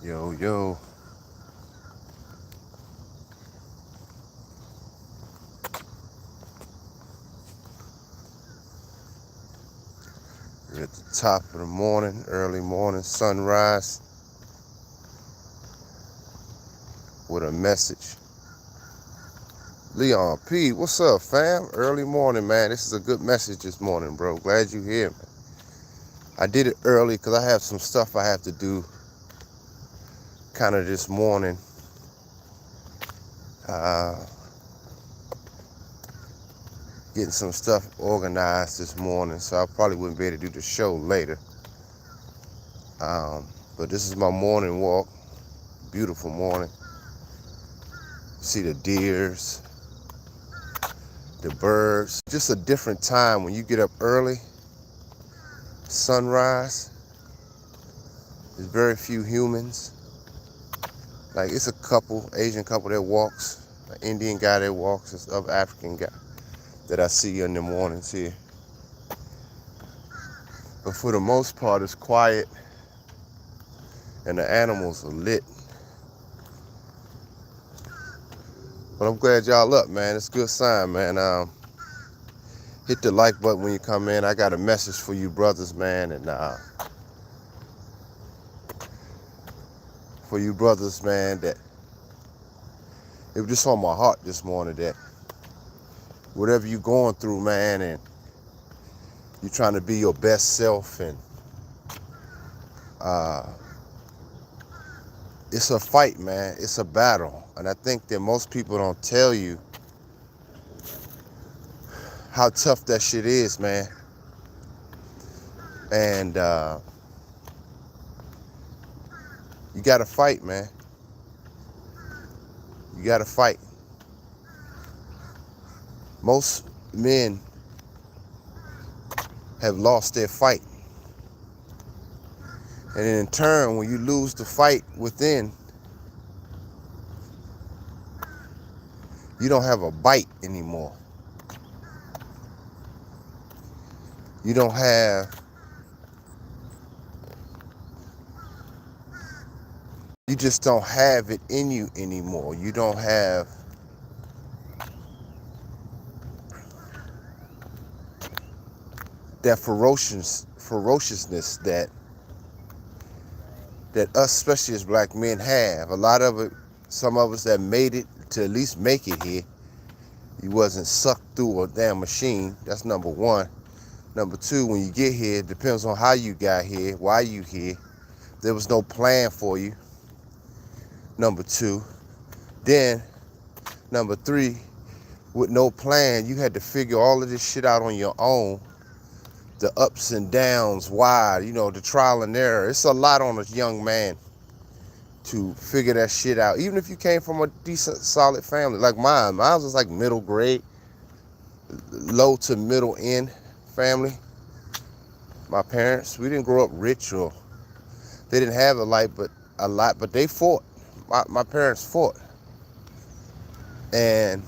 Yo, yo. We're at the top of the morning, early morning sunrise with a message. Leon P, what's up, fam? Early morning, man. This is a good message this morning, bro. Glad you here, man. I did it early because I have some stuff I have to do kind of this morning. Getting some stuff organized this morning, so I probably wouldn't be able to do the show later. But this is my morning walk. Beautiful morning. See the deers, the birds. Just a different time when you get up early. Sunrise. There's very few humans. Like, it's a couple, Asian couple that walks, an Indian guy that walks, this other African guy that I see in the mornings here. But for the most part, it's quiet and the animals are lit. But I'm glad y'all up, man. It's a good sign, man. Hit the like button when you come in. I got a message for you brothers, man. And for you brothers, man, that it was just on my heart this morning that whatever you're going through, man, and you're trying to be your best self, and it's a fight, man. It's a battle. And I think that most people don't tell you how tough that shit is, man. And you gotta fight, man. You gotta fight. Most men have lost their fight. And in turn, when you lose the fight within, you don't have a bite anymore. You don't have, you just don't have it in you anymore. You don't have that ferociousness that us, especially as black men, have. A lot of it, some of us that made it to at least make it here, you wasn't sucked through a damn machine. That's number one. Number two, when you get here, it depends on how you got here, why you here. There was no plan for you. Number two. Then, number three, with no plan, you had to figure all of this shit out on your own. The ups and downs, why, the trial and error. It's a lot on a young man to figure that shit out. Even if you came from a decent, solid family like mine. Mine was like middle grade, low to middle end family. My parents, we didn't grow up rich, or they didn't have a lot, but they fought. My parents fought. And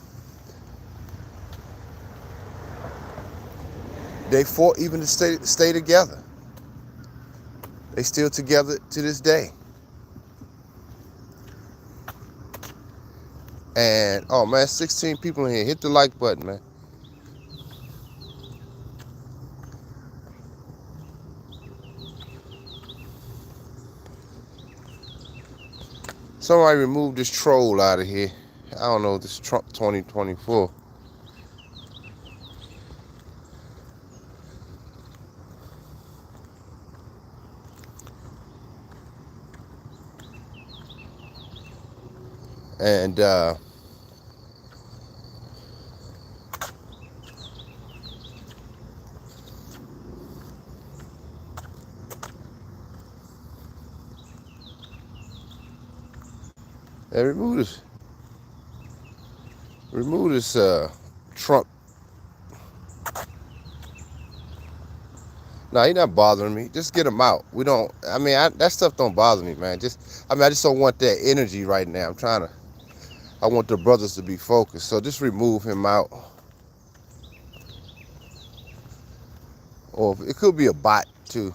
they fought even to stay together. They still together to this day. And, oh man, 16 people in here. Hit the like button, man. Somebody remove this troll out of here. I don't know, this Trump 2024. And remove this Trump. No, he's not bothering me. Just get him out. That stuff don't bother me, man. I just don't want that energy right now. I want the brothers to be focused. So just remove him out. Or it could be a bot too.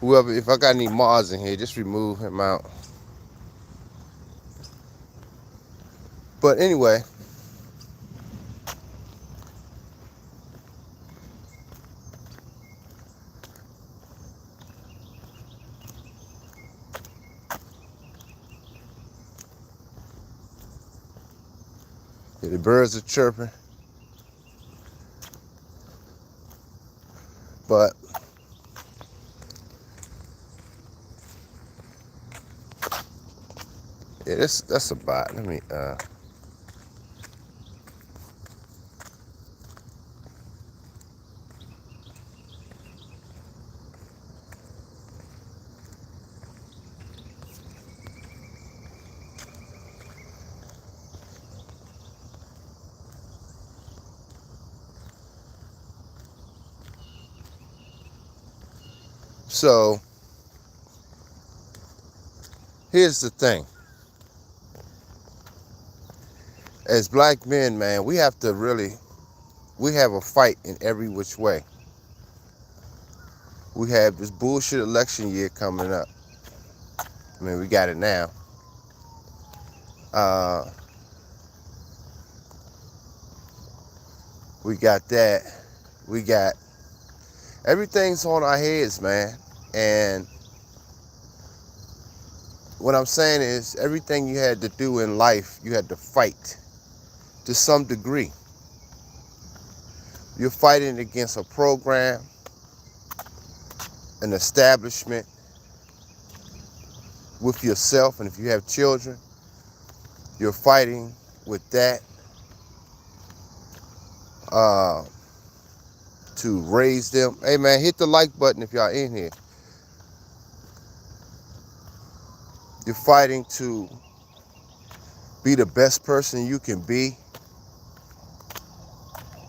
Whoever, if I got any Mars in here, just remove him out. But anyway, yeah, the birds are chirping. But yeah, that's about. Let me so here's the thing. As black men, man, we have a fight in every which way. We have this bullshit election year coming up. I mean, we got it now. We got that. We got everything's on our heads, man. And what I'm saying is, everything you had to do in life, you had to fight to some degree. You're fighting against a program, an establishment, with yourself, and if you have children, you're fighting with that to raise them. Hey man, hit the like button if y'all in here. You're fighting to be the best person you can be.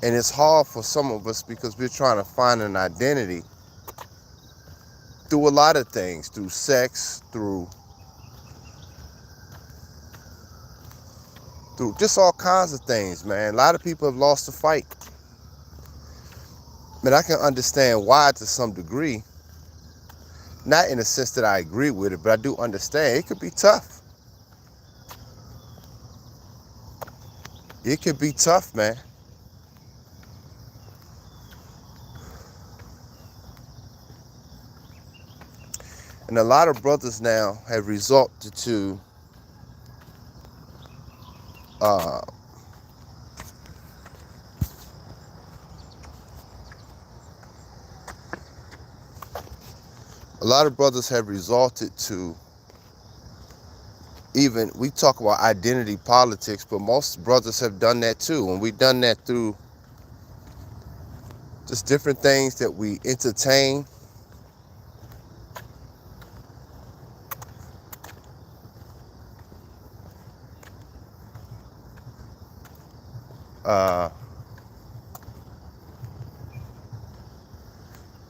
And it's hard for some of us because we're trying to find an identity through a lot of things, through sex, through just all kinds of things, man. A lot of people have lost the fight. I mean, I can understand why to some degree. Not in the sense that I agree with it, but I do understand it could be tough. It could be tough, man. And a lot of brothers now have resorted to a lot of brothers have resorted to, even, we talk about identity politics, but most brothers have done that too. And we've done that through just different things that we entertain.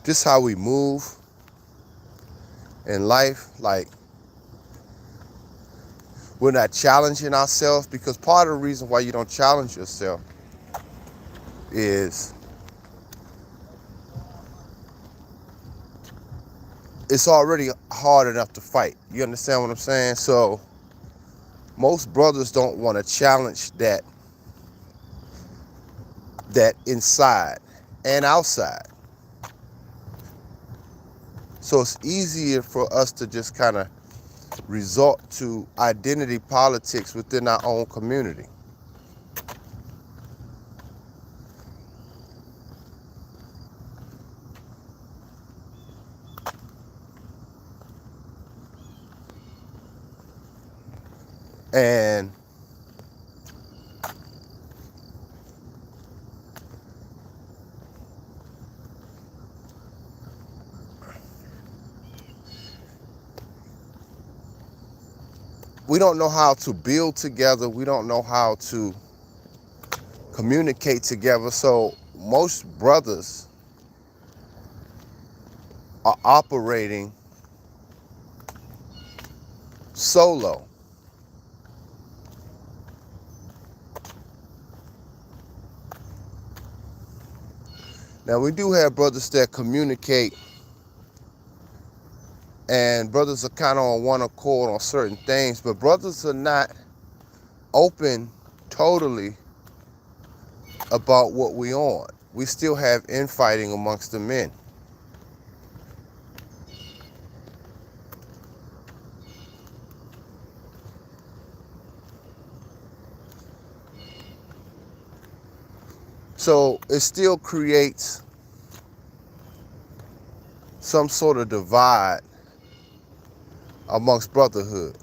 Just how we move in life. Like, we're not challenging ourselves, because part of the reason why you don't challenge yourself is it's already hard enough to fight. You understand what I'm saying? So most brothers don't want to challenge that inside and outside. So it's easier for us to just kind of resort to identity politics within our own community. And we don't know how to build together. We don't know how to communicate together. So most brothers are operating solo. Now we do have brothers that communicate and brothers are kind of on one accord on certain things, but brothers are not open totally about what we on. We still have infighting amongst the men. So it still creates some sort of divide amongst brotherhood.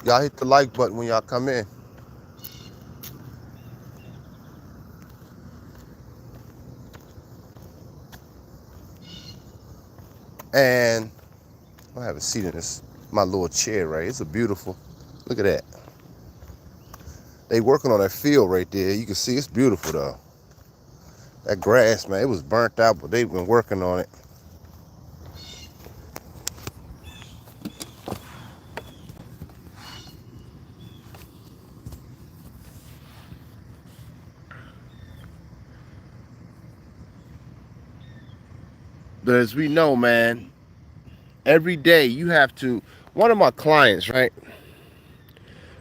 Y'all hit the like button when y'all come in. And I have a seat in this, my little chair, right? It's a beautiful, look at that. They working on that field right there. You can see it's beautiful though. That grass, man, it was burnt out, but they've been working on it. But as we know, man, every day you have to, one of my clients, right?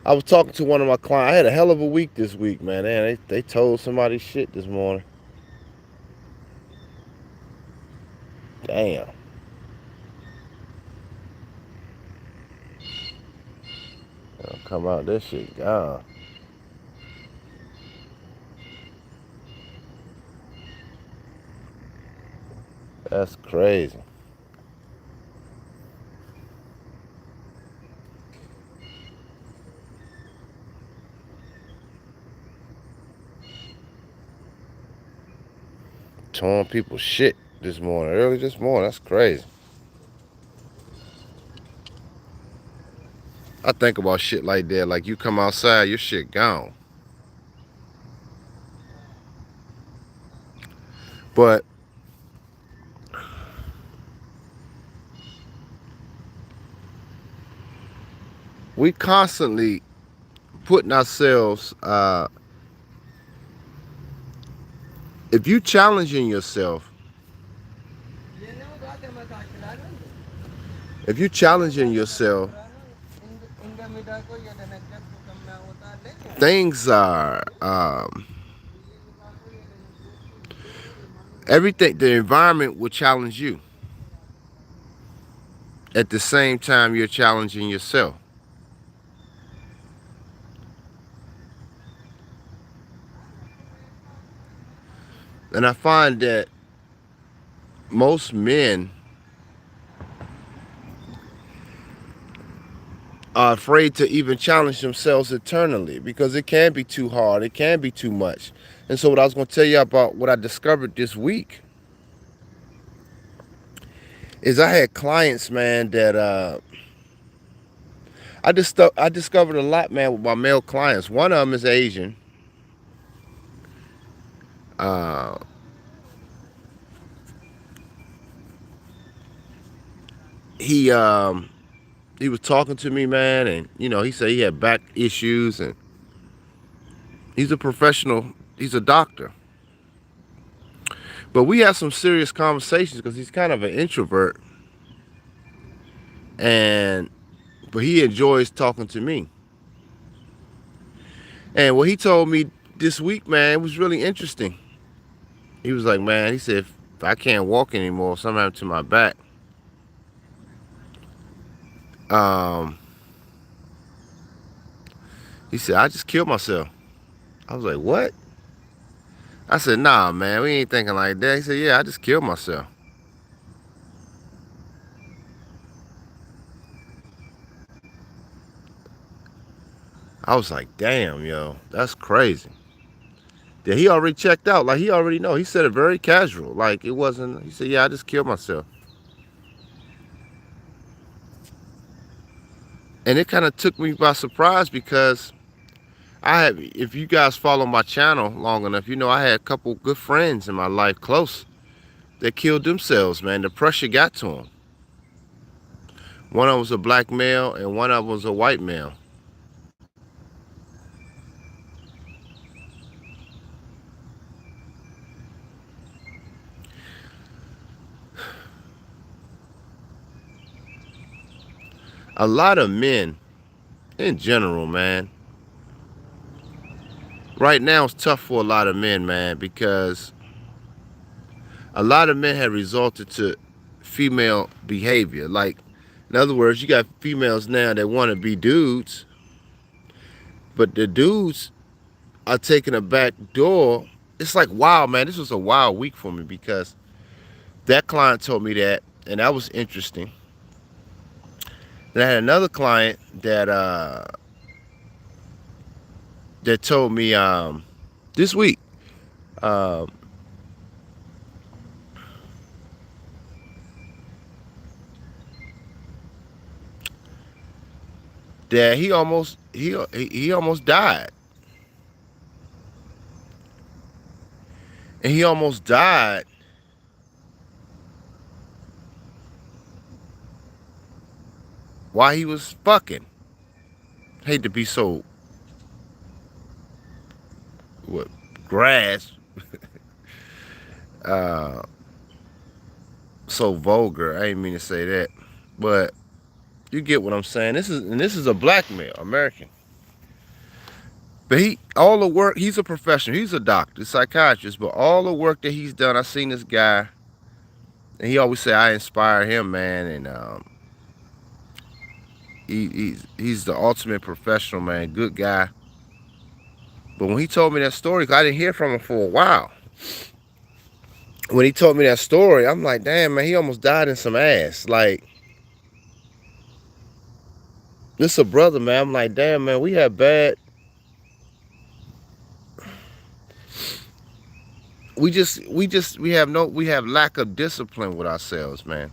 I was talking to one of my clients. I had a hell of a week this week, man. They told somebody shit this morning. Damn. I'll come out, this shit gone. That's crazy. Torn people's shit this morning, early this morning. That's crazy. I think about shit like that. Like you come outside, your shit gone. But we constantly putting ourselves, if you challenging yourself, if you challenging yourself, things are, everything, the environment will challenge you. At the same time, you're challenging yourself. And I find that most men are afraid to even challenge themselves internally because it can be too hard. It can be too much. And so what I was going to tell you about what I discovered this week is I had clients, man, that I discovered a lot, man, with my male clients. One of them is Asian. Uh, he was talking to me, man, and he said he had back issues, and he's a professional. He's a doctor. But we had some serious conversations because he's kind of an introvert, and but he enjoys talking to me. And what he told me this week, man, it was really interesting. He was like, man, he said, if I can't walk anymore, something happened to my back. Um, he said, I just killed myself. I was like, what? I said, nah, man, we ain't thinking like that. He said, yeah, I just killed myself. I was like, damn, yo, that's crazy. Yeah, he already checked out. Like, he already know. He said it very casual. Like, it wasn't, he said, yeah, I just killed myself. And it kind of took me by surprise because if you guys follow my channel long enough, I had a couple good friends in my life, close, that killed themselves, man. The pressure got to them. One of them was a black male and one of them was a white male. A lot of men, in general, man, right now it's tough for a lot of men, man, because a lot of men have resorted to female behavior. Like, in other words, you got females now that want to be dudes, but the dudes are taking a back door. It's like, wow, man, this was a wild week for me because that client told me that, and that was interesting. Then I had another client that told me this week uh, that he almost died, and he almost died while he was fucking. Hate to be so what grass uh, so vulgar. I didn't mean to say that, but you get what I'm saying. This is a black male, American. But all the work, he's a professional. He's a doctor, psychiatrist, but all the work that he's done, I seen this guy, and he always say I inspire him, man, and he's the ultimate professional, man, good guy. But when he told me that story, 'cause I didn't hear from him for a while. When he told me that story, I'm like, damn, man, he almost died in some ass. Like, this is a brother, man. I'm like, damn, man, we have bad. We have lack of discipline with ourselves, man.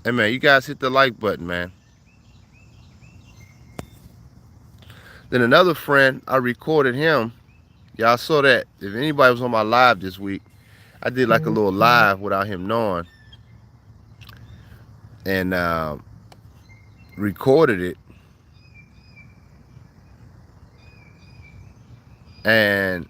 Hey, man, you guys hit the like button, man. Then another friend, I recorded him. Y'all saw that. If anybody was on my live this week, I did like a little live without him knowing, and recorded it. And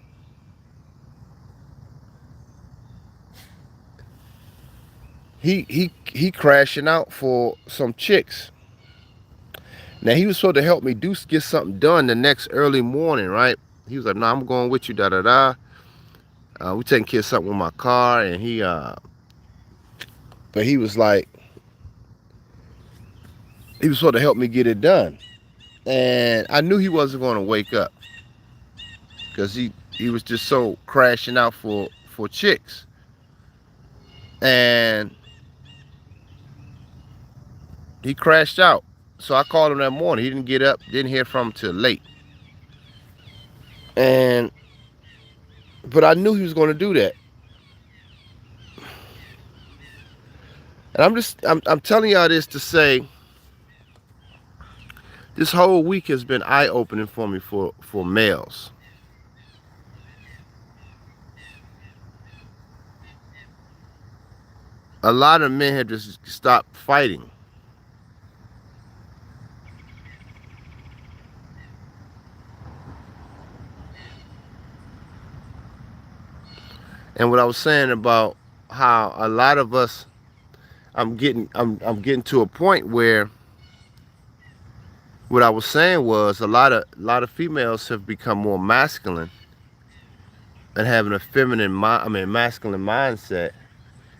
he crashing out for some chicks. Now he was supposed to help me get something done the next early morning, right? He was like, "No, I'm going with you, da da da." We taking care of something with my car, and but he was like, he was supposed to help me get it done, and I knew he wasn't going to wake up because he was just so crashing out for chicks, and he crashed out. So I called him that morning. He didn't get up, didn't hear from him till late, but I knew he was going to do that. And I'm telling y'all this to say, this whole week has been eye-opening for me for males. A lot of men have just stopped fighting. And what I was saying about how a lot of us, I'm getting to a point where what I was saying was a lot of females have become more masculine and having a masculine mindset,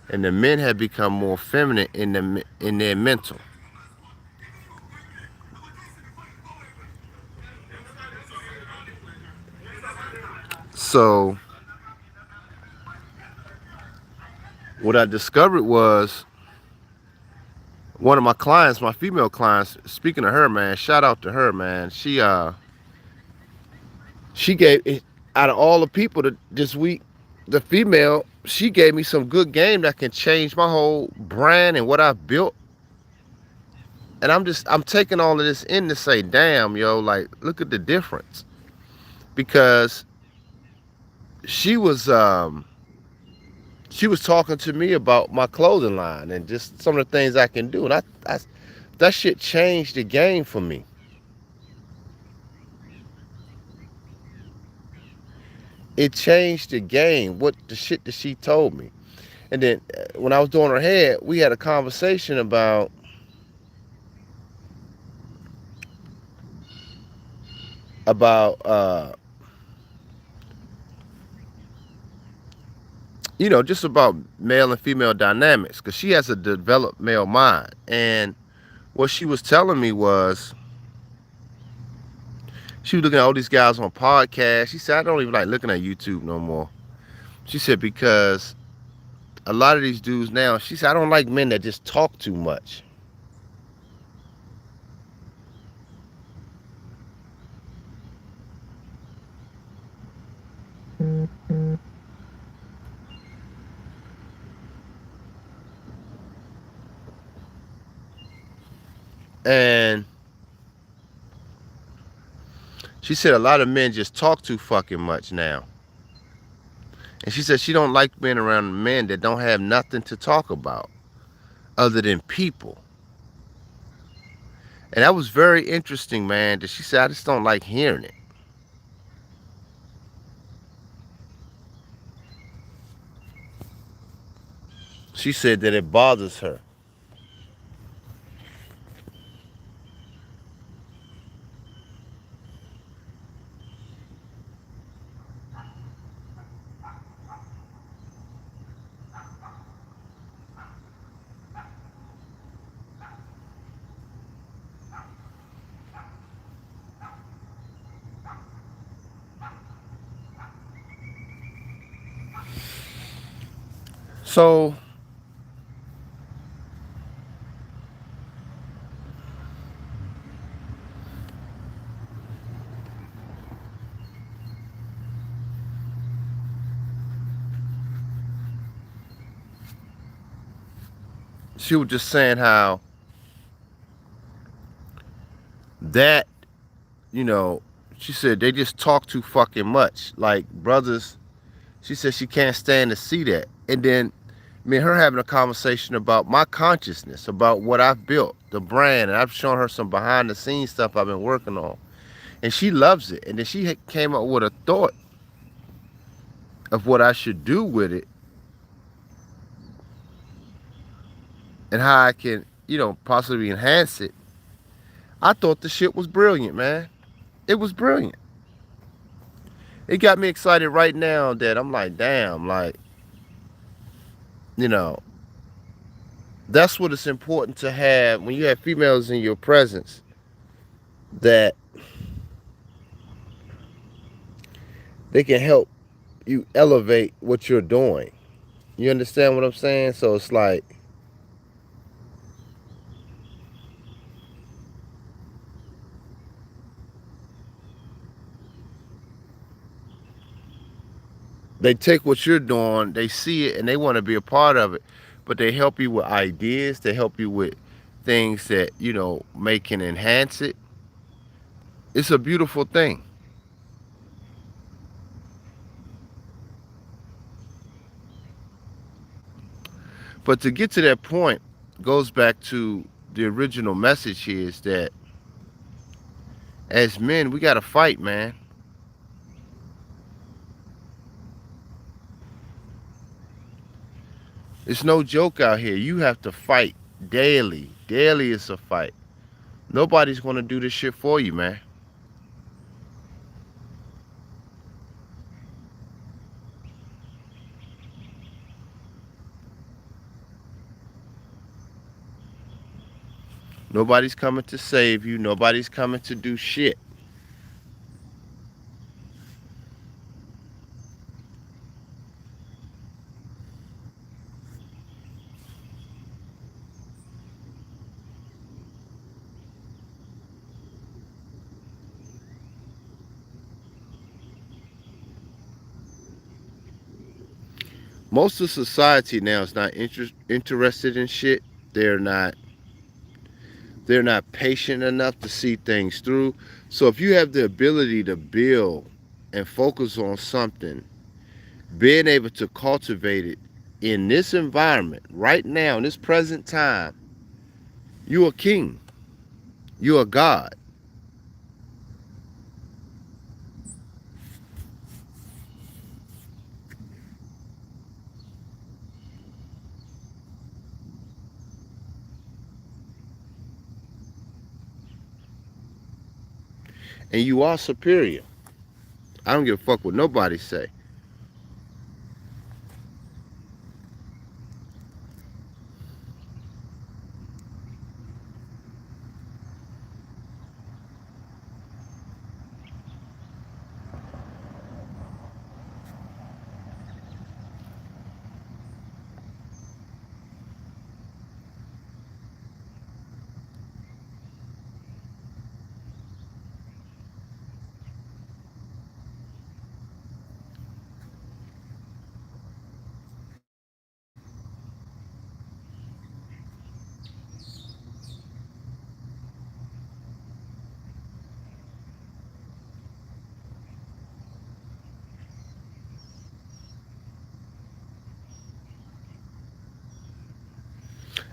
and the men have become more feminine in their mental. So what I discovered was one of my clients, my female clients, speaking of her, man, shout out to her, man. She gave, out of all the people this week, the female, she gave me some good game that can change my whole brand and what I've built. And I'm taking all of this in to say, damn, yo, like, look at the difference. Because she was talking to me about my clothing line and just some of the things I can do. And that shit changed the game for me. It changed the game, what the shit that she told me. And then when I was doing her hair, we had a conversation about about just about male and female dynamics, because she has a developed male mind. And what she was telling me was she was looking at all these guys on podcasts. She said, I don't even like looking at YouTube no more. She said, because a lot of these dudes now, she said, I don't like men that just talk too much. And she said a lot of men just talk too fucking much now. And she said she don't like being around men that don't have nothing to talk about other than people. And that was very interesting, man. That she said, I just don't like hearing it. She said that it bothers her. So she was just saying how that, you know, she said they just talk too fucking much. Like brothers, she said she can't stand to see that. And then me and her having a conversation about my consciousness, about what I've built, the brand, and I've shown her some behind the scenes stuff I've been working on. And she loves it. And then she came up with a thought of what I should do with it and how I can, possibly enhance it. I thought the shit was brilliant, man. It was brilliant. It got me excited right now that I'm like, damn, like, you know, that's what it's important to have when you have females in your presence, that they can help you elevate what you're doing. You understand what I'm saying? So it's like, they take what you're doing, they see it, and they want to be a part of it. But they help you with ideas, they help you with things that, may can enhance it. It's a beautiful thing. But to get to that point goes back to the original message here, is that as men, we got to fight, man. It's no joke out here. You have to fight daily. Daily is a fight. Nobody's going to do this shit for you, man. Nobody's coming to save you. Nobody's coming to do shit. Most of society now is not interested in shit. They're not they're not patient enough to see things through. So if you have the ability to build and focus on something, being able to cultivate it in this environment right now, in this present time, you're a king. You're a god. and you are superior. I don't give a fuck what nobody say.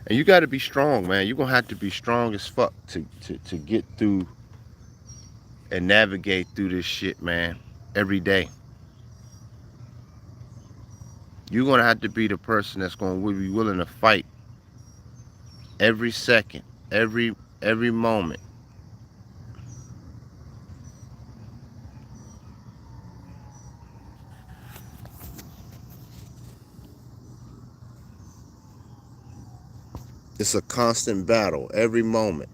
And you got to be strong, man. You're going to have to be strong as fuck to get through and navigate through this shit, man, every day. You're going to have to be the person that's going to be willing to fight every second, every moment. It's a constant battle every moment.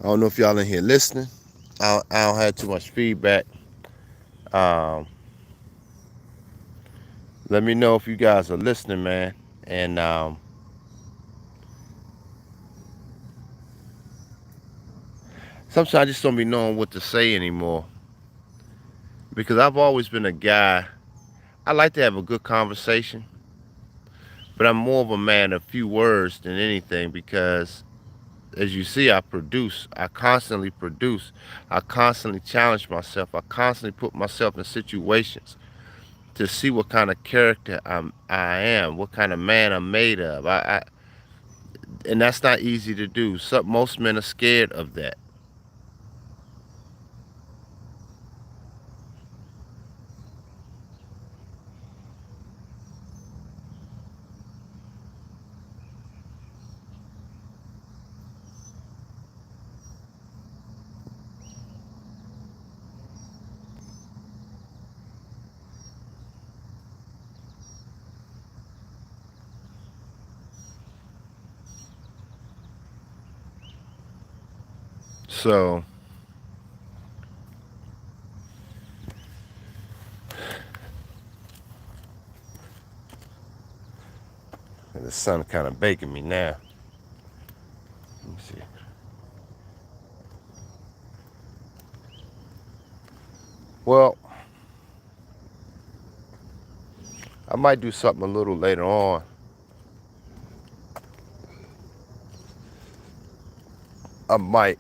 I don't know if y'all in here listening. I don't have too much feedback. Um, Let me know if you guys are listening, man. And sometimes I just don't be knowing what to say anymore. Because I've always been a guy, I like to have a good conversation. But I'm more of a man of few words than anything because, as you see, I produce. I constantly produce. I constantly challenge myself. I constantly put myself in situations to see what kind of character I am, what kind of man I'm made of. And that's not easy to do. Most men are scared of that. So the sun kind of baking me now. Let me see. Well, I might do something a little later on. I might.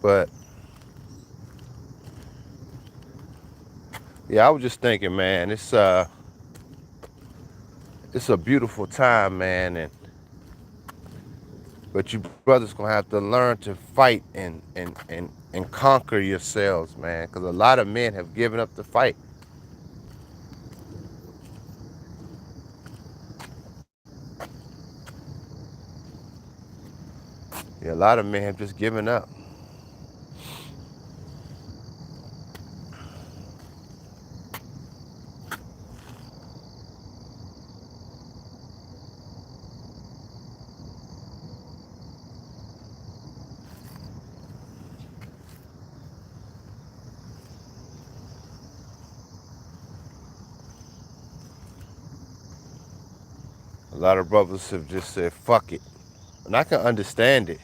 But yeah, I was just thinking, man, it's a beautiful time, man, and but you brothers gonna have to learn to fight and conquer yourselves, man, because a lot of men have given up the fight. Yeah, a lot of men have just given up. A lot of brothers have just said, fuck it. And I can understand it.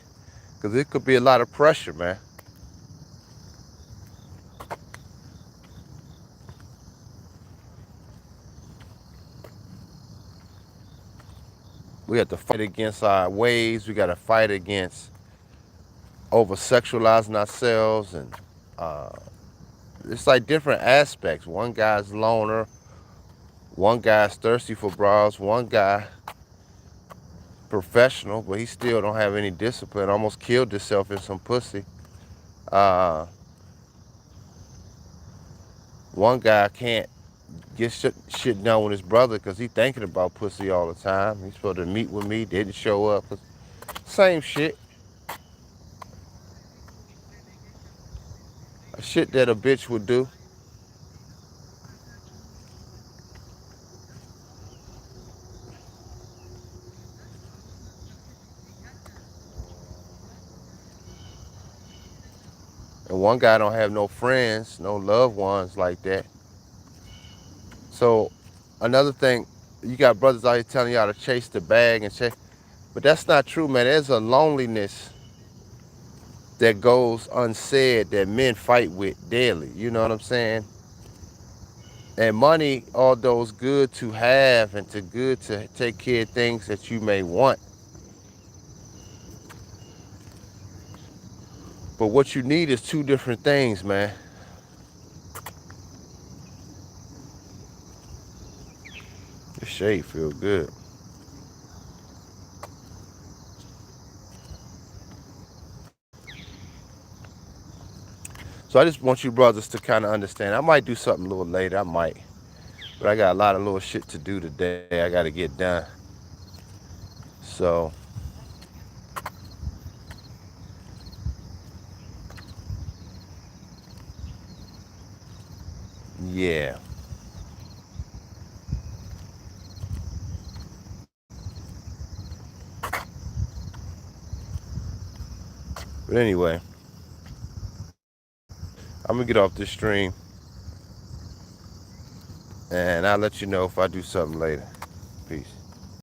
Because it could be a lot of pressure, man. We have to fight against our ways. We got to fight against over-sexualizing ourselves. And it's like different aspects. One guy's loner. One guy's thirsty for bras. One guy professional, but he still don't have any discipline. Almost killed himself in some pussy. One guy can't get shit done with his brother because he thinking about pussy all the time. He's supposed to meet with me, didn't show up. Same shit. A shit that a bitch would do. And one guy don't have no friends, no loved ones like that. So another thing, you got brothers out here telling y'all to chase the bag and chase, but that's not true, man. There's a loneliness that goes unsaid that men fight with daily. You know what I'm saying? And money, although it's good to have and good to take care of things that you may want, but what you need is two different things, man. This shade feel good. So I just want you brothers to kind of understand. I might do something a little later. I might. But I got a lot of little shit to do today. I got to get done. So yeah. But anyway, I'm going to get off this stream. And I'll let you know if I do something later.